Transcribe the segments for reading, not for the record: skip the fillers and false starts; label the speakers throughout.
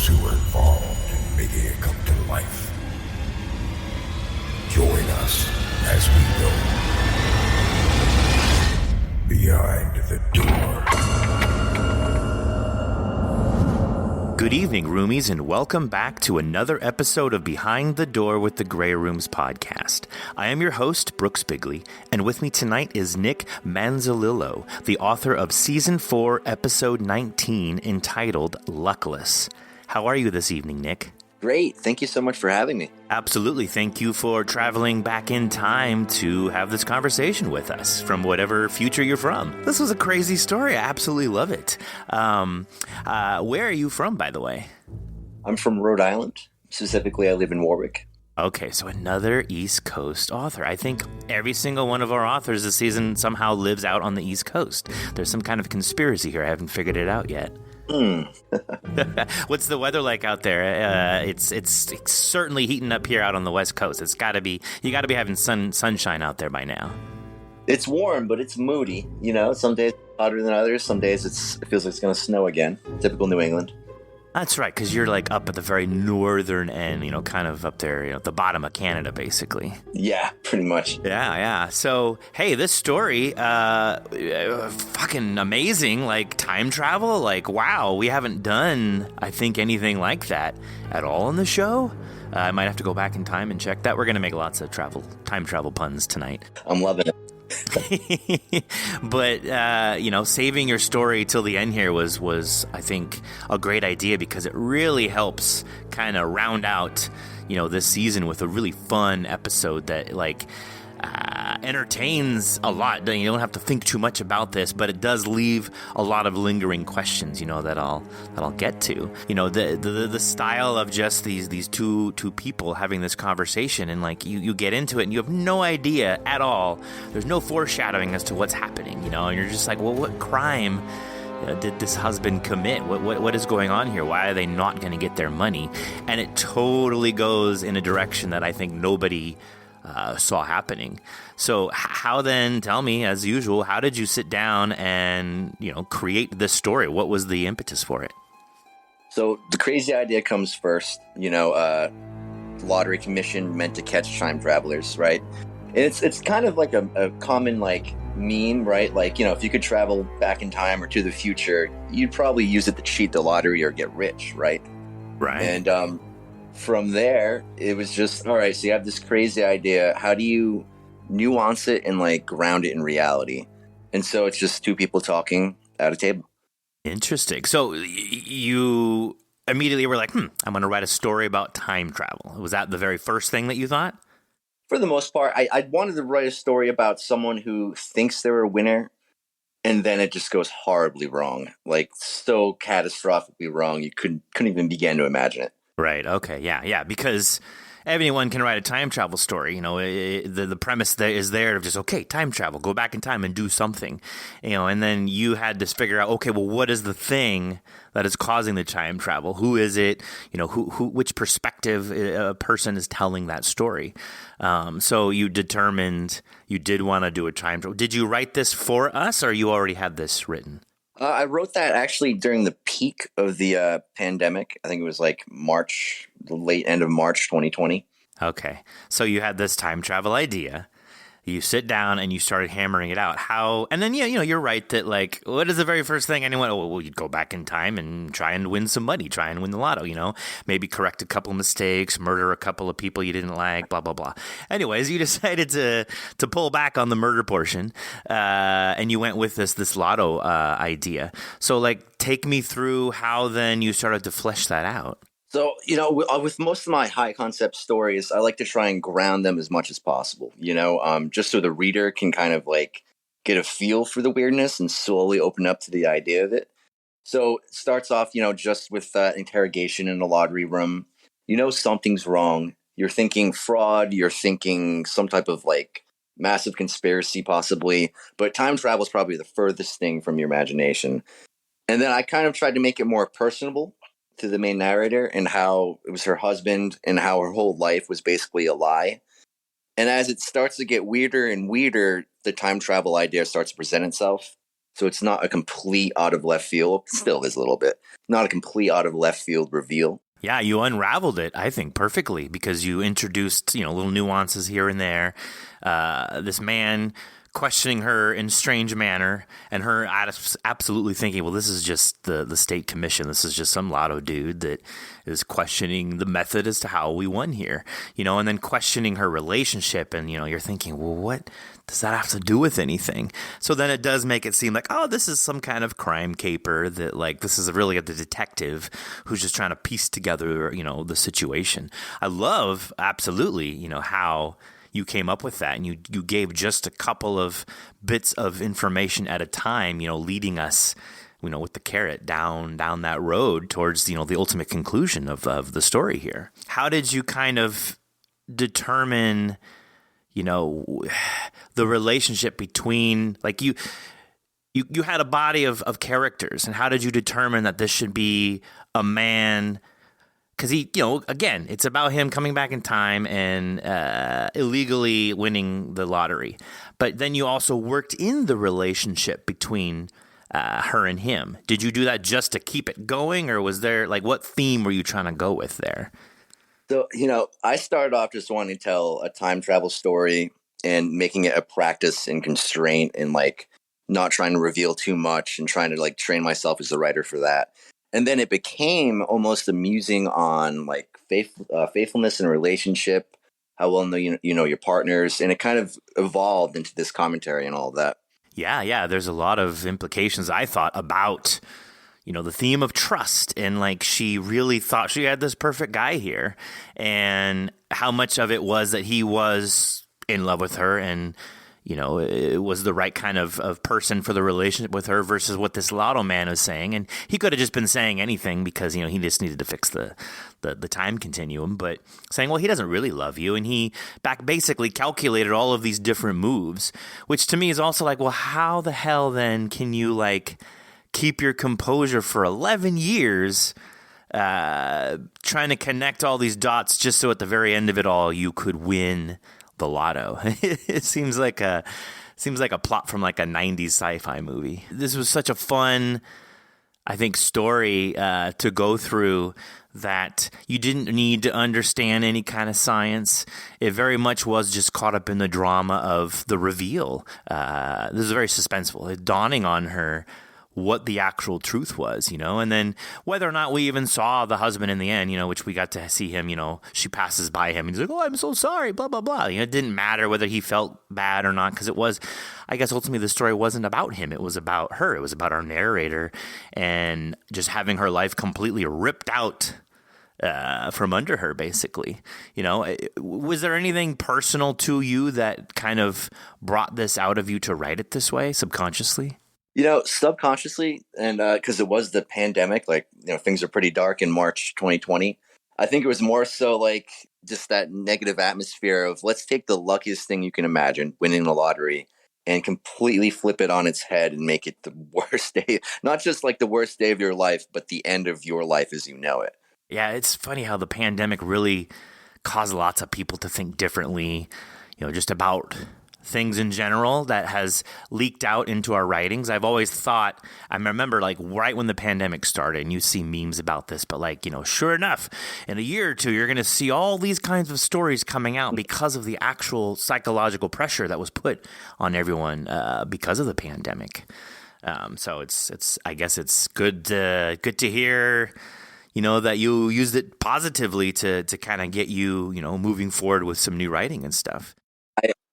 Speaker 1: those who are involved in making it come to life. Join us as we go behind the door.
Speaker 2: Good evening, roomies, and welcome back to another episode of Behind the Door with the Grey Rooms podcast. I am your host, Brooks Bigley, and with me tonight is Nick Manzolillo, the author of Season 4, Episode 19, entitled Luckless. How are you this evening, Nick?
Speaker 3: Great. Thank you so much for having me.
Speaker 2: Absolutely. Thank you for traveling back in time to have this conversation with us from whatever future you're from. This was a crazy story. I absolutely love it. Where are you from, by the way?
Speaker 3: I'm from Rhode Island. Specifically, I live in Warwick.
Speaker 2: Okay, so another East Coast author. I think every single one of our authors this season somehow lives out on the East Coast. There's some kind of conspiracy here. I haven't figured it out yet. What's the weather like out there? It's certainly heating up here out on the West Coast. You got to be having sunshine out there by now.
Speaker 3: It's warm, but it's moody. You know, some days it's hotter than others. Some days it feels like it's going to snow again. Typical New England.
Speaker 2: That's right, because you're like up at the very northern end, kind of up there, at the bottom of Canada, basically.
Speaker 3: Yeah, pretty much.
Speaker 2: Yeah. So, hey, this story, fucking amazing, like time travel, like, wow, we haven't done, I think, anything like that at all in the show. I might have to go back in time and check that. We're going to make lots of time travel puns tonight.
Speaker 3: I'm loving it.
Speaker 2: But, saving your story till the end here was, I think, a great idea because it really helps kind of round out, this season with a really fun episode that, entertains a lot. You don't have to think too much about this, but it does leave a lot of lingering questions, that I'll get to. The style of just these two people having this conversation, and you get into it and you have no idea at all. There's no foreshadowing as to what's happening, and you're just like, well, what crime did this husband commit? What is going on here? Why are they not going to get their money? And it totally goes in a direction that I think nobody saw happening. So how then, tell me, as usual, how did you sit down and, create this story? What was the impetus for it?
Speaker 3: So the crazy idea comes first, lottery commission meant to catch time travelers, right? And it's kind of like a common meme, right? If you could travel back in time or to the future, you'd probably use it to cheat the lottery or get rich, right?
Speaker 2: Right.
Speaker 3: And from there, it was just, all right, so you have this crazy idea. How do you nuance it and ground it in reality? And so it's just two people talking at a table. Interesting.
Speaker 2: So you immediately were like, I'm going to write a story about time travel. Was that the very first thing that you thought?
Speaker 3: For the most part, I wanted to write a story about someone who thinks they're a winner, and then it just goes horribly wrong, so catastrophically wrong, you couldn't even begin to imagine it.
Speaker 2: Right. Okay. Yeah. Because anyone can write a time travel story. The premise there is there of just, okay, time travel, go back in time and do something, and then you had to figure out, okay, well, what is the thing that is causing the time travel? Who is it? Which perspective a person is telling that story. So you determined you did want to do a time travel. Did you write this for us, or you already had this written?
Speaker 3: I wrote that actually during the peak of the pandemic. I think it was March, the late end of March 2020.
Speaker 2: Okay. So you had this time travel idea. You sit down and you started hammering it out. How? And then, you're right that what is the very first thing anyone? Oh, well, you'd go back in time and try and win some money, try and win the lotto, maybe correct a couple mistakes, murder a couple of people you didn't like, blah, blah, blah. Anyways, you decided to pull back on the murder portion, and you went with this lotto idea. So take me through how then you started to flesh that out.
Speaker 3: So, with most of my high concept stories, I like to try and ground them as much as possible, just so the reader can kind of get a feel for the weirdness and slowly open up to the idea of it. So it starts off, just with interrogation in the lottery room. Something's wrong. You're thinking fraud. You're thinking some type of massive conspiracy possibly. But time travel is probably the furthest thing from your imagination. And then I kind of tried to make it more personable to the main narrator and how it was her husband and how her whole life was basically a lie. And as it starts to get weirder and weirder, the time travel idea starts to present itself. So it's not a complete out of left field. Still is a little bit. Not a complete out of left field reveal.
Speaker 2: Yeah, you unraveled it, I think, perfectly because you introduced, little nuances here and there. This man questioning her in a strange manner and her absolutely thinking, well, this is just the state commission. This is just some lotto dude that is questioning the method as to how we won here, and then questioning her relationship. And, you're thinking, well, what does that have to do with anything? So then it does make it seem like, oh, this is some kind of crime caper that like this is really the detective who's just trying to piece together, the situation. I love absolutely, how you came up with that, and you gave just a couple of bits of information at a time, leading us, with the carrot down that road towards, the ultimate conclusion of the story here. How did you kind of determine, the relationship between, like you had a body of characters, and how did you determine that this should be a man? Because he, again, it's about him coming back in time and illegally winning the lottery. But then you also worked in the relationship between her and him. Did you do that just to keep it going, or was there, like, what theme were you trying to go with there?
Speaker 3: So, I started off just wanting to tell a time travel story and making it a practice and constraint and, like, not trying to reveal too much and trying to, like, train myself as a writer for that. And then it became almost a musing on like faithfulness in a relationship, how well you know your partners, and it kind of evolved into this commentary and all of that.
Speaker 2: Yeah. There's a lot of implications, I thought, about the theme of trust, and like she really thought she had this perfect guy here, and how much of it was that he was in love with her and it was the right kind of person for the relationship with her versus what this lotto man was saying. And he could have just been saying anything because, he just needed to fix the time continuum. But saying, well, he doesn't really love you. And he basically calculated all of these different moves, which to me is also like, well, how the hell then can you like keep your composure for 11 years trying to connect all these dots just so at the very end of it all you could win the lotto? It seems like a plot from like a 90s sci-fi movie. This was such a fun, I think, story to go through that you didn't need to understand any kind of science. It very much was just caught up in the drama of the reveal. This is very suspenseful. It dawning on her what the actual truth was, and then whether or not we even saw the husband in the end, which we got to see him, she passes by him and he's like, oh, I'm so sorry, blah, blah, blah. It didn't matter whether he felt bad or not, because it was, I guess ultimately the story wasn't about him. It was about her. It was about our narrator and just having her life completely ripped out from under her, basically. Was there anything personal to you that kind of brought this out of you to write it this way, subconsciously?
Speaker 3: Subconsciously, and because it was the pandemic, like, things are pretty dark in March 2020. I think it was more so like just that negative atmosphere of let's take the luckiest thing you can imagine, winning the lottery, and completely flip it on its head and make it the worst day, not just like the worst day of your life, but the end of your life as you know it.
Speaker 2: Yeah, it's funny how the pandemic really caused lots of people to think differently, just about things in general that has leaked out into our writings. I've always thought, I remember like right when the pandemic started, and you see memes about this, but like, sure enough, in a year or two, you're going to see all these kinds of stories coming out because of the actual psychological pressure that was put on everyone because of the pandemic. So it's I guess it's good to hear, that you used it positively to kind of get you, moving forward with some new writing and stuff.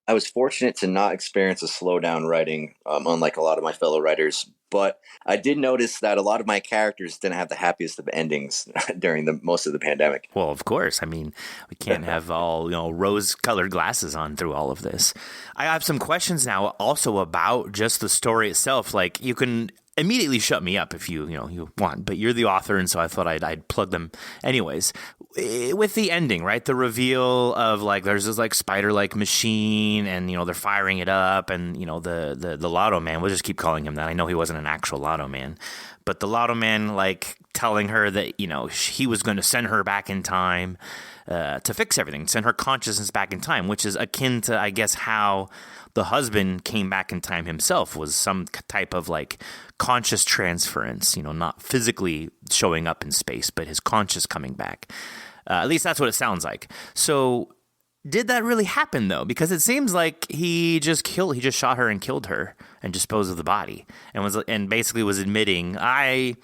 Speaker 3: I was fortunate to not experience a slowdown writing, unlike a lot of my fellow writers. But I did notice that a lot of my characters didn't have the happiest of endings during most of the pandemic.
Speaker 2: Well, of course. I mean, we can't have all, rose-colored glasses on through all of this. I have some questions now also about just the story itself. Like, you can immediately shut me up if you want, but you're the author, and so I thought I'd plug them anyways. With the ending, right? The reveal of like there's this like spider-like machine, and they're firing it up, and the lotto man. We'll just keep calling him that. I know he wasn't an actual lotto man, but the lotto man like telling her that he was going to send her back in time to fix everything, send her consciousness back in time, which is akin to, I guess, how the husband came back in time himself, was some type of like conscious transference, not physically showing up in space, but his conscious coming back. At least that's what it sounds like. So did that really happen though? Because it seems like he just shot her and killed her and disposed of the body, and basically was admitting, I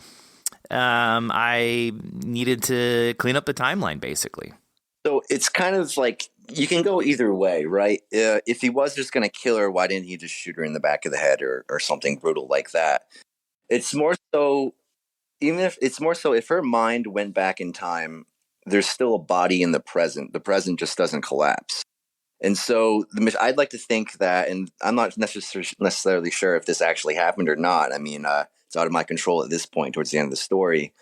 Speaker 2: needed to clean up the timeline, basically.
Speaker 3: So it's kind of like, you can go either way, right? If he was just going to kill her, why didn't he just shoot her in the back of the head or something brutal like that? It's more so, if her mind went back in time, there's still a body in the present. The present just doesn't collapse. And so I'd like to think that, and I'm not necessarily sure if this actually happened or not. I mean, it's out of my control at this point towards the end of the story.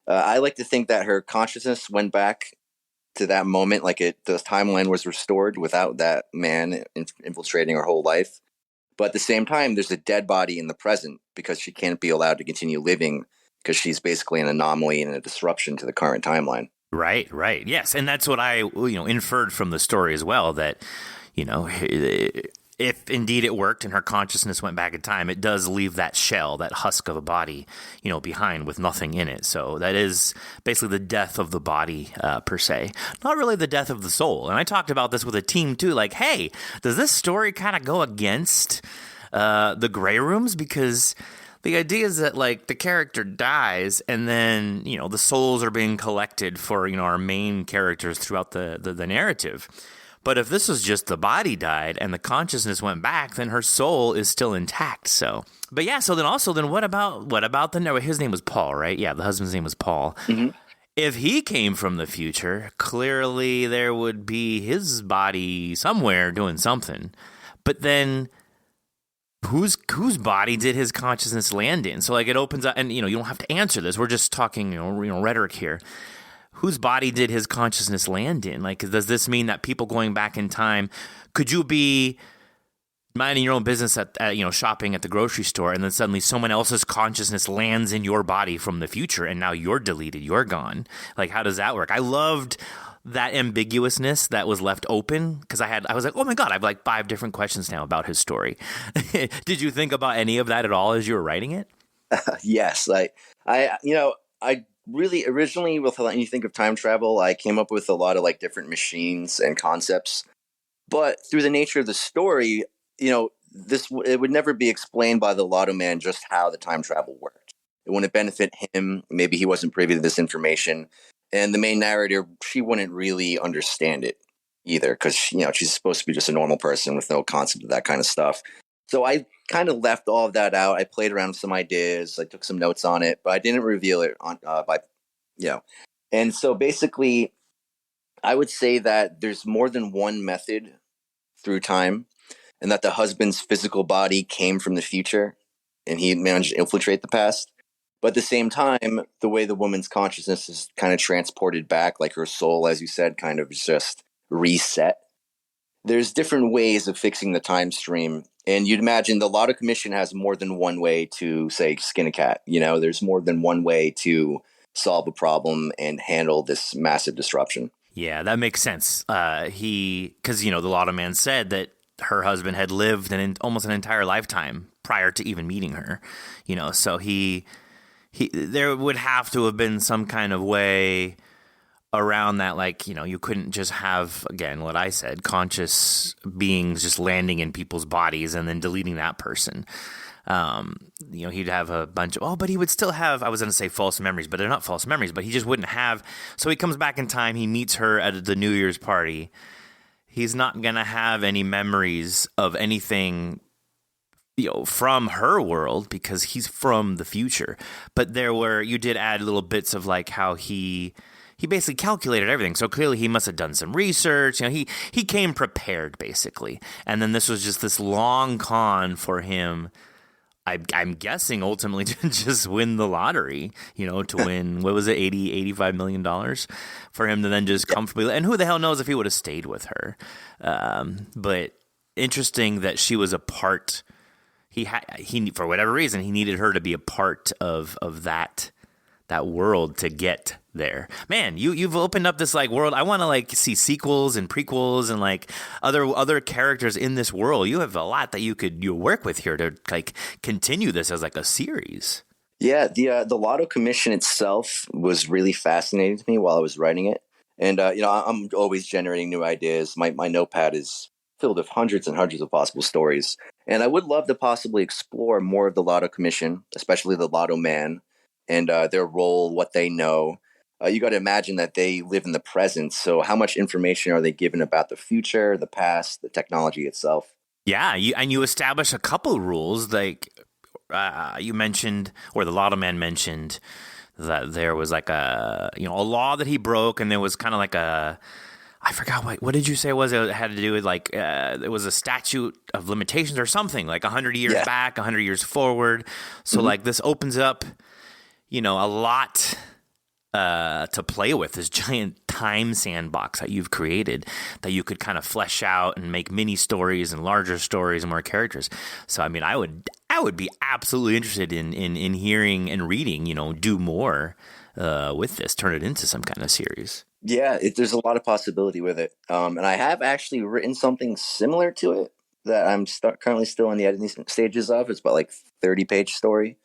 Speaker 3: I like to think that her consciousness went back to that moment, like the timeline was restored without that man infiltrating her whole life. But at the same time, there's a dead body in the present because she can't be allowed to continue living because she's basically an anomaly and a disruption to the current timeline.
Speaker 2: Right. Yes. And that's what I, inferred from the story as well, that, if indeed it worked and her consciousness went back in time, it does leave that shell, that husk of a body, behind with nothing in it. So that is basically the death of the body, per se. Not really the death of the soul. And I talked about this with a team too, like, hey, does this story kind of go against the Grey Rooms? Because the idea is that, like, the character dies and then, the souls are being collected for, our main characters throughout the narrative. But if this was just the body died and the consciousness went back, then her soul is still intact. So, but yeah. So then what about his name was Paul, right? Yeah, the husband's name was Paul. Mm-hmm. If he came from the future, clearly there would be his body somewhere doing something. But then, whose body did his consciousness land in? So like it opens up, and you don't have to answer this. We're just talking, rhetoric here. Whose body did his consciousness land in? Like, does this mean that people going back in time, could you be minding your own business at shopping at the grocery store, and then suddenly someone else's consciousness lands in your body from the future, and now you're deleted, you're gone? Like, how does that work? I loved that ambiguousness that was left open, because I was like, oh my God, I have like 5 different questions now about his story. Did you think about any of that at all as you were writing it?
Speaker 3: Yes, I really originally, when you think of time travel, I came up with a lot of like different machines and concepts, but through the nature of the story, it would never be explained by the Lotto Man just how the time travel worked. It wouldn't benefit him. Maybe he wasn't privy to this information, and the main narrator, she wouldn't really understand it either, because she's supposed to be just a normal person with no concept of that kind of stuff. So I kind of left all of that out. I played around with some ideas. I took some notes on it, but I didn't reveal it And so basically, I would say that there's more than one method through time, and that the husband's physical body came from the future and he managed to infiltrate the past. But at the same time, the way the woman's consciousness is kind of transported back, like her soul, as you said, kind of just reset. There's different ways of fixing the time stream. And you'd imagine the Lotto Commission has more than one way to, say, skin a cat. There's more than one way to solve a problem and handle this massive disruption.
Speaker 2: Yeah, that makes sense. Because, the Lotto Man said that her husband had lived almost an entire lifetime prior to even meeting her. So there would have to have been some kind of way around that, like, you couldn't just have, again, what I said, conscious beings just landing in people's bodies and then deleting that person. He'd have a bunch of, but he would still have, I was going to say false memories, but they're not false memories, but he just wouldn't have. So he comes back in time, he meets her at the New Year's party. He's not going to have any memories of anything, from her world, because he's from the future. But you did add little bits of like how he basically calculated everything. So clearly he must have done some research. He came prepared, basically. And then this was just this long con for him, I'm guessing, ultimately to just win the lottery, to win, what was it, $85 million for him to then just comfortably, and who the hell knows if he would have stayed with her. But interesting that she was a part, he for whatever reason, he needed her to be a part of that that world to get there. Man, you've opened up this like world. I want to like see sequels and prequels and like other characters in this world. You have a lot that you work with here to like continue this as like a series.
Speaker 3: Yeah, the Lotto Commission itself was really fascinating to me while I was writing it, and I'm always generating new ideas. My notepad is filled with hundreds and hundreds of possible stories, and I would love to possibly explore more of the Lotto Commission, especially the Lotto Man, and their role, what they know. You got to imagine that they live in the present, so how much information are they given about the future, the past, the technology itself?
Speaker 2: Yeah, you establish a couple rules like. You mentioned, or the Lotto Man mentioned, that there was like a law that he broke, and there was kind of like I forgot what did you say it was? It had to do with like it was a statute of limitations or something, like 100 years back, 100 years forward. So like this opens up, a lot to play with, this giant time sandbox that you've created that you could kind of flesh out and make mini stories and larger stories and more characters. So I mean, I would be absolutely interested in hearing and reading, do more with this, turn it into some kind of series.
Speaker 3: Yeah, there's a lot of possibility with it. And I have actually written something similar to it that I'm currently still in the editing stages of. It's about like 30-page story.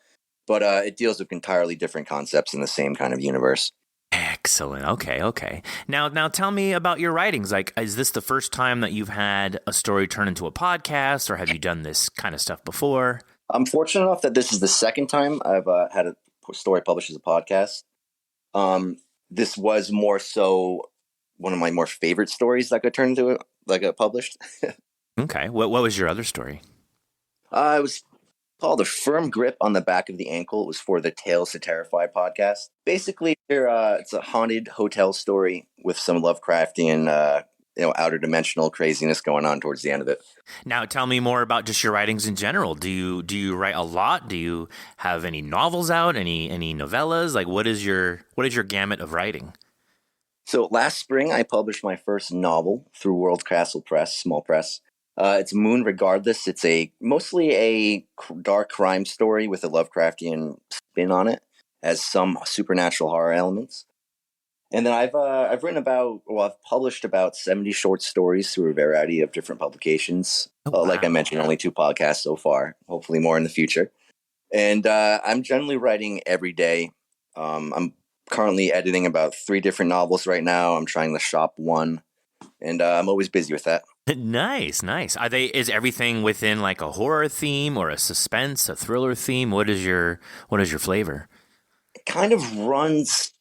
Speaker 3: But it deals with entirely different concepts in the same kind of universe.
Speaker 2: Excellent. Okay. Now tell me about your writings. Like, is this the first time that you've had a story turn into a podcast, or have you done this kind of stuff before?
Speaker 3: I'm fortunate enough that this is the second time I've had a story published as a podcast. This was more so one of my more favorite stories that got turned into published.
Speaker 2: Okay. What was your other story?
Speaker 3: It was called A Firm Grip on the Back of the Ankle. It was for the Tales to Terrify podcast. Basically, it's a haunted hotel story with some Lovecraftian, outer dimensional craziness going on towards the end of it.
Speaker 2: Now, tell me more about just your writings in general. Do you write a lot? Do you have any novels out? Any novellas? Like, what is your gamut of writing?
Speaker 3: So last spring, I published my first novel through World Castle Press, small press. It's Moon Regardless. It's mostly a dark crime story with a Lovecraftian spin on it, as some supernatural horror elements. And then I've published about 70 short stories through a variety of different publications.
Speaker 2: Oh, wow.
Speaker 3: Like I mentioned, only 2 podcasts so far. Hopefully more in the future. And I'm generally writing every day. I'm currently editing about 3 different novels right now. I'm trying to shop one, and I'm always busy with that.
Speaker 2: Nice. Is everything within like a horror theme or a suspense, a thriller theme? What is your flavor?
Speaker 3: It kind of runs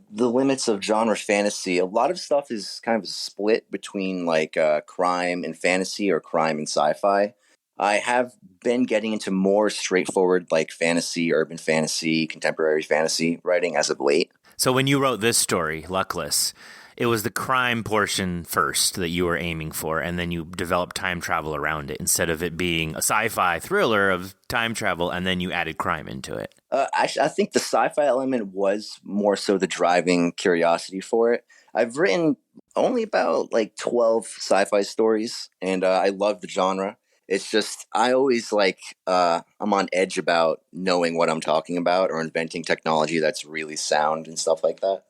Speaker 3: the limits of genre fantasy. A lot of stuff is kind of split between like crime and fantasy or crime and sci-fi. I have been getting into more straightforward like fantasy, urban fantasy, contemporary fantasy writing as of late.
Speaker 2: So when you wrote this story, Luckless, it was the crime portion first that you were aiming for, and then you developed time travel around it instead of it being a sci-fi thriller of time travel, and then you added crime into it.
Speaker 3: Actually, I think the sci-fi element was more so the driving curiosity for it. I've written only about like 12 sci-fi stories, and I love the genre. It's just I always I'm on edge about knowing what I'm talking about or inventing technology that's really sound and stuff like that.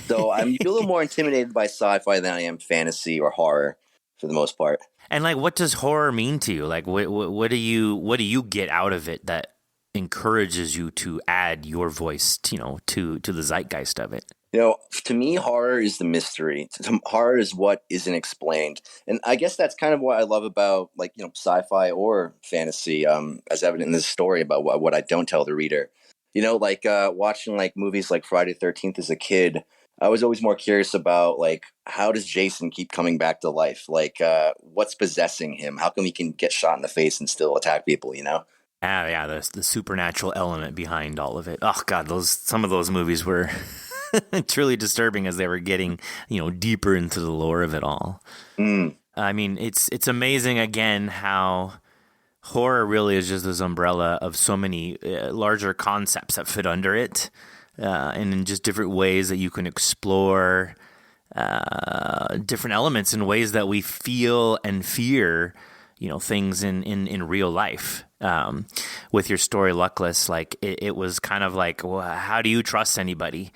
Speaker 3: So I'm a little more intimidated by sci-fi than I am fantasy or horror for the most part.
Speaker 2: And like, what does horror mean to you? Like, what do you get out of it that encourages you to add your voice, to the zeitgeist of it?
Speaker 3: To me, horror is the mystery. Horror is what isn't explained. And I guess that's kind of what I love about sci-fi or fantasy, as evident in this story about what I don't tell the reader. Watching movies like Friday the 13th as a kid, I was always more curious about how does Jason keep coming back to life? What's possessing him? How come he can get shot in the face and still attack people,
Speaker 2: Yeah, the supernatural element behind all of it. Oh God, some of those movies were truly disturbing as they were getting, deeper into the lore of it all. I mean, it's amazing again how horror really is just this umbrella of so many larger concepts that fit under it, and in just different ways that you can explore different elements in ways that we feel and fear things in real life. With your story, Luckless, like it was kind of like, well, how do you trust anybody?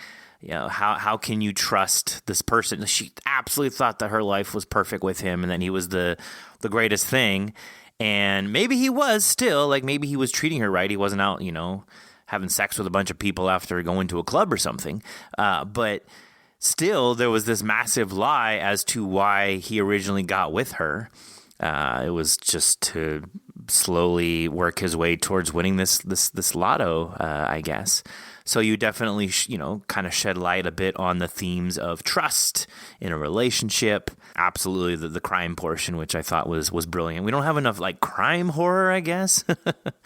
Speaker 2: How can you trust this person? She absolutely thought that her life was perfect with him, and that he was the greatest thing. And maybe he was still, like, maybe he was treating her right. He wasn't out, having sex with a bunch of people after going to a club or something. But still, there was this massive lie as to why he originally got with her. It was just to slowly work his way towards winning this lotto, I guess. So you definitely, kind of shed light a bit on the themes of trust in a relationship. Absolutely the crime portion, which I thought was brilliant. We don't have enough like crime horror, I guess.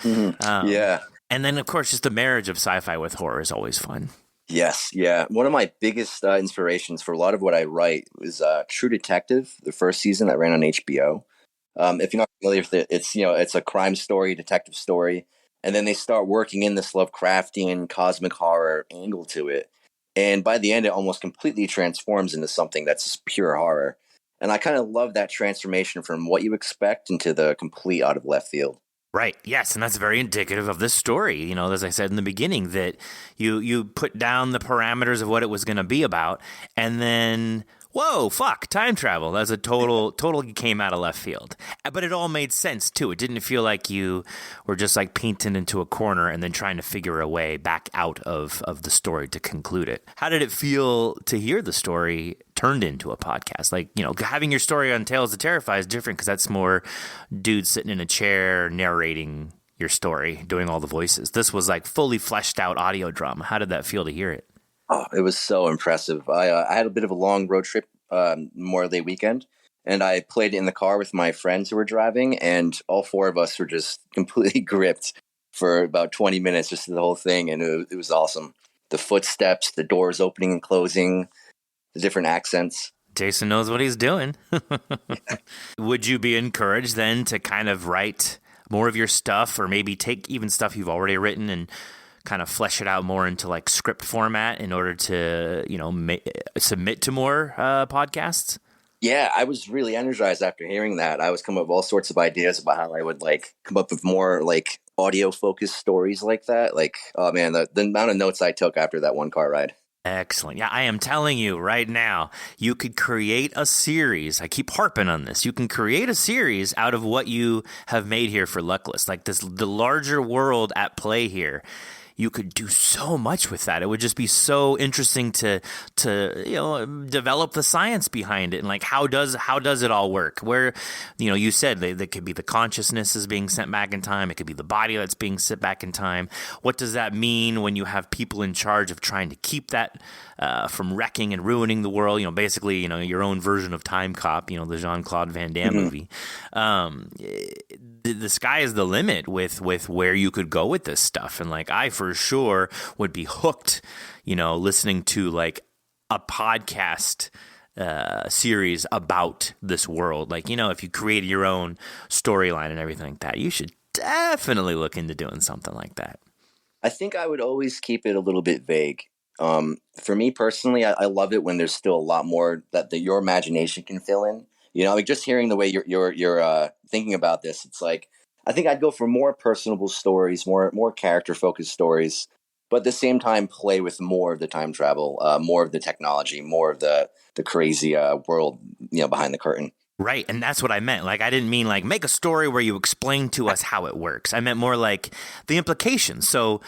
Speaker 3: Yeah.
Speaker 2: And then, of course, just the marriage of sci-fi with horror is always fun.
Speaker 3: Yes, yeah. One of my biggest inspirations for a lot of what I write was True Detective, the first season that ran on HBO. If you're not familiar with it, it's a crime story, detective story, and then they start working in this Lovecraftian cosmic horror angle to it. And by the end, it almost completely transforms into something that's just pure horror. And I kind of love that transformation from what you expect into the complete out of left field.
Speaker 2: Right. Yes, and that's very indicative of this story. As I said in the beginning, that you put down the parameters of what it was going to be about, and then whoa, fuck, time travel. That's a total came out of left field. But it all made sense too. It didn't feel like you were just like painted into a corner and then trying to figure a way back out of the story to conclude it. How did it feel to hear the story turned into a podcast? Like, having your story on Tales to Terrify is different because that's more dudes sitting in a chair narrating your story, doing all the voices. This was like fully fleshed out audio drama. How did that feel to hear it?
Speaker 3: Oh, it was so impressive. I had a bit of a long road trip Memorial Day weekend, and I played in the car with my friends who were driving, and all four of us were just completely gripped for about 20 minutes, just the whole thing, and it was awesome. The footsteps, the doors opening and closing, the different accents.
Speaker 2: Jason knows what he's doing. Would you be encouraged then to kind of write more of your stuff, or maybe take even stuff you've already written and kind of flesh it out more into like script format in order to, submit to more podcasts?
Speaker 3: Yeah, I was really energized after hearing that. I was coming up with all sorts of ideas about how I would like come up with more like audio focused stories like that. Like, oh man, the amount of notes I took after that one car ride.
Speaker 2: Excellent. Yeah, I am telling you right now, you could create a series. I keep harping on this. You can create a series out of what you have made here for Luckless. Like the larger world at play here. You could do so much with that. It would just be so interesting to develop the science behind it, and like how does it all work? Where you said that could be the consciousness is being sent back in time. It could be the body that's being sent back in time. What does that mean when you have people in charge of trying to keep that from wrecking and ruining the world? Basically, your own version of Time Cop. The Jean-Claude Van Damme movie. The sky is the limit with where you could go with this stuff. And like, I for sure would be hooked, listening to like a podcast series about this world. Like, if you created your own storyline and everything like that, you should definitely look into doing something like that.
Speaker 3: I think I would always keep it a little bit vague. For me personally, I love it when there's still a lot more that your imagination can fill in. Like just hearing the way you're thinking about this, it's like I think I'd go for more personable stories, more character focused stories, but at the same time play with more of the time travel, more of the technology, more of the crazy world behind the curtain.
Speaker 2: Right, and that's what I meant. Like, I didn't mean like make a story where you explain to us how it works. I meant more like the implications. So,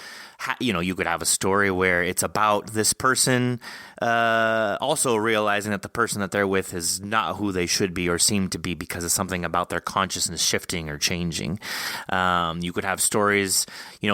Speaker 2: you could have a story where it's about this person also realizing that the person that they're with is not who they should be or seem to be because of something about their consciousness shifting or changing. You could have stories,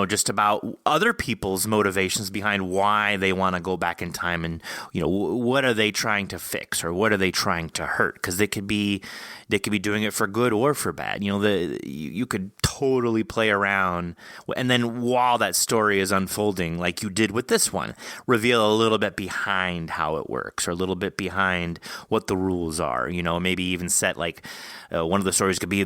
Speaker 2: just about other people's motivations behind why they want to go back in time and, what are they trying to fix or what are they trying to hurt? Because they could be doing it for good or for bad. You could totally play around, and then while that story is unfolding, like you did with this one, reveal a little bit behind how it works or a little bit behind what the rules are. Maybe even set like one of the stories could be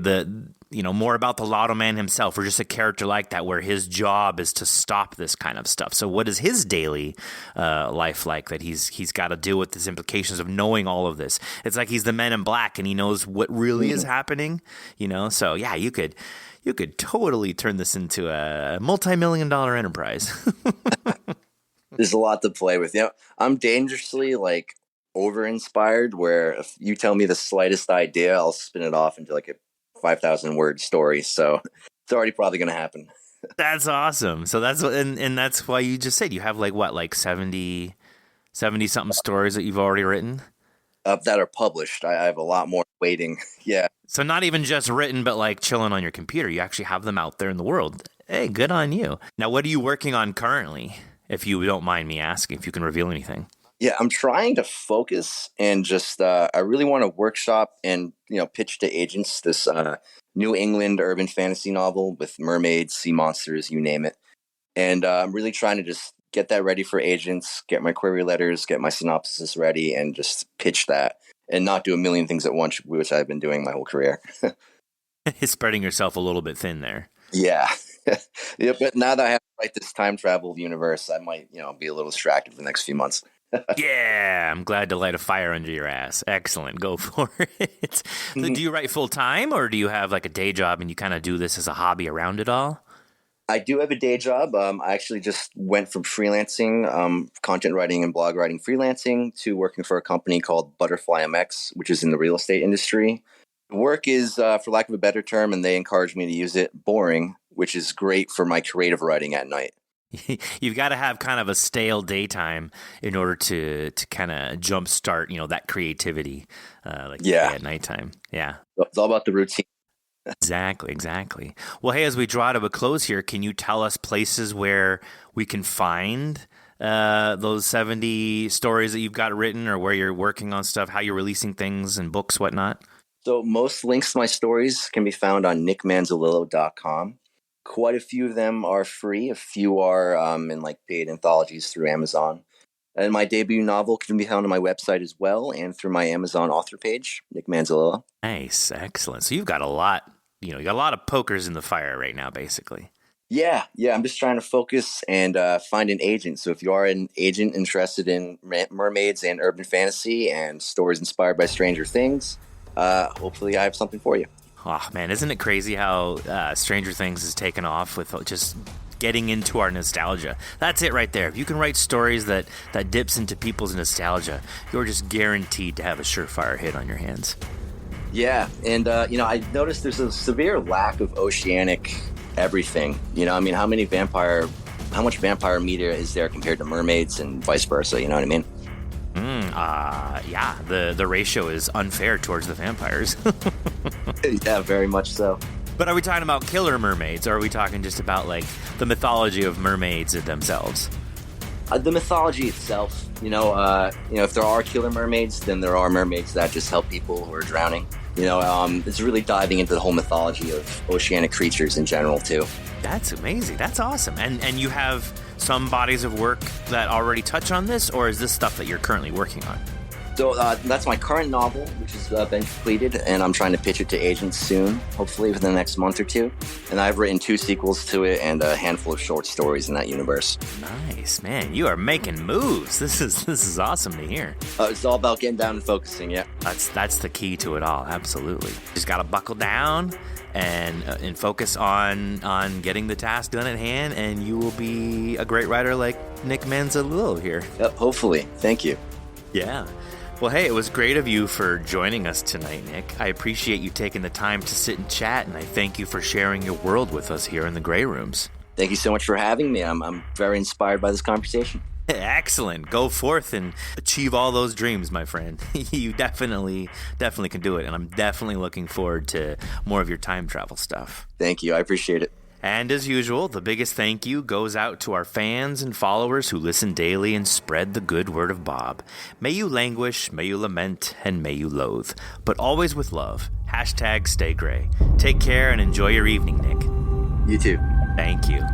Speaker 2: more about the Lotto Man himself, or just a character like that where his job is to stop this kind of stuff. So what is his daily life like that he's got to deal with these implications of knowing all of this? It's like he's the Men in Black and he knows what really is happening, So yeah, you could totally turn this into a multi-million-dollar enterprise.
Speaker 3: There's a lot to play with. I'm dangerously like over-inspired where if you tell me the slightest idea, I'll spin it off into like a 5,000 word story. So it's already probably going to happen.
Speaker 2: That's awesome. So that's and that's why you just said you have like 70 something stories that you've already written
Speaker 3: that are published. I have a lot more waiting. Yeah.
Speaker 2: So not even just written, but like chilling on your computer. You actually have them out there in the world. Hey, good on you. Now, what are you working on currently? If you don't mind me asking, if you can reveal anything.
Speaker 3: Yeah, I'm trying to focus and just, I really want to workshop and, pitch to agents this New England urban fantasy novel with mermaids, sea monsters, you name it. And I'm really trying to just get that ready for agents, get my query letters, get my synopsis ready, and just pitch that and not do a million things at once, which I've been doing my whole career.
Speaker 2: Spreading yourself a little bit thin there.
Speaker 3: Yeah. Yeah, but now that I have to write this time travel universe, I might, be a little distracted for the next few months.
Speaker 2: Yeah, I'm glad to light a fire under your ass. Excellent. Go for it. So do you write full time or do you have like a day job and you kind of do this as a hobby around it all?
Speaker 3: I do have a day job. I actually just went from freelancing, content writing and blog writing freelancing to working for a company called Butterfly MX, which is in the real estate industry. The work is, for lack of a better term, and they encourage me to use it, boring, which is great for my creative writing at night.
Speaker 2: You've got to have kind of a stale daytime in order to kind of jumpstart, that creativity, at nighttime. Yeah.
Speaker 3: It's all about the routine.
Speaker 2: Exactly. Well, hey, as we draw to a close here, can you tell us places where we can find those 70 stories that you've got written or where you're working on stuff, how you're releasing things and books, whatnot?
Speaker 3: So most links to my stories can be found on nickmanzolillo.com. Quite a few of them are free. A few are in like paid anthologies through Amazon. And my debut novel can be found on my website as well and through my Amazon author page, Nick Manzolillo.
Speaker 2: Nice. Excellent. So you've got a lot, you got a lot of pokers in the fire right now, basically.
Speaker 3: Yeah. I'm just trying to focus and find an agent. So if you are an agent interested in mermaids and urban fantasy and stories inspired by Stranger Things, hopefully I have something for you.
Speaker 2: Oh, man, isn't it crazy how Stranger Things has taken off with just getting into our nostalgia? That's it right there. If you can write stories that dips into people's nostalgia, you're just guaranteed to have a surefire hit on your hands.
Speaker 3: Yeah, and, I noticed there's a severe lack of oceanic everything. How much vampire media is there compared to mermaids and vice versa, you know what I mean?
Speaker 2: Yeah, the ratio is unfair towards the vampires.
Speaker 3: Yeah, very much so.
Speaker 2: But are we talking about killer mermaids, or are we talking just about like the mythology of mermaids themselves?
Speaker 3: The mythology itself, if there are killer mermaids, then there are mermaids that just help people who are drowning. It's really diving into the whole mythology of oceanic creatures in general too. That's
Speaker 2: amazing. That's awesome. And you have some bodies of work that already touch on this, or is this stuff that you're currently working on?
Speaker 3: So that's my current novel, which has been completed, and I'm trying to pitch it to agents soon, hopefully within the next month or two. And I've written 2 sequels to it and a handful of short stories in that universe.
Speaker 2: Nice, man. You are making moves. This is awesome to hear.
Speaker 3: It's all about getting down and focusing, yeah.
Speaker 2: That's the key to it all, absolutely. Just got to buckle down and focus on getting the task done at hand, and you will be a great writer like Nick Manzolillo here.
Speaker 3: Yep, hopefully. Thank you.
Speaker 2: Yeah. Well, hey, it was great of you for joining us tonight, Nick. I appreciate you taking the time to sit and chat, and I thank you for sharing your world with us here in the Grey Rooms.
Speaker 3: Thank you so much for having me. I'm very inspired by this conversation.
Speaker 2: Excellent. Go forth and achieve all those dreams, my friend. You definitely can do it, and I'm definitely looking forward to more of your time travel stuff.
Speaker 3: Thank you. I appreciate it.
Speaker 2: And as usual, the biggest thank you goes out to our fans and followers who listen daily and spread the good word of Bob. May you languish, may you lament, and may you loathe, but always with love. #StayGray. Take care and enjoy your evening, Nick.
Speaker 3: You too.
Speaker 2: Thank you.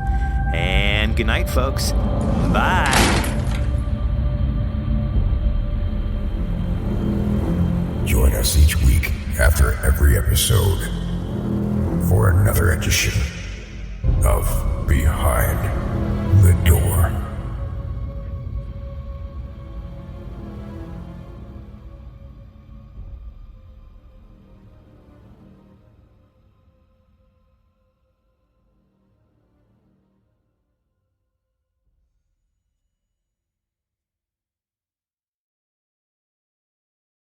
Speaker 2: And good night, folks. Bye.
Speaker 1: Join us each week after every episode for another edition of Behind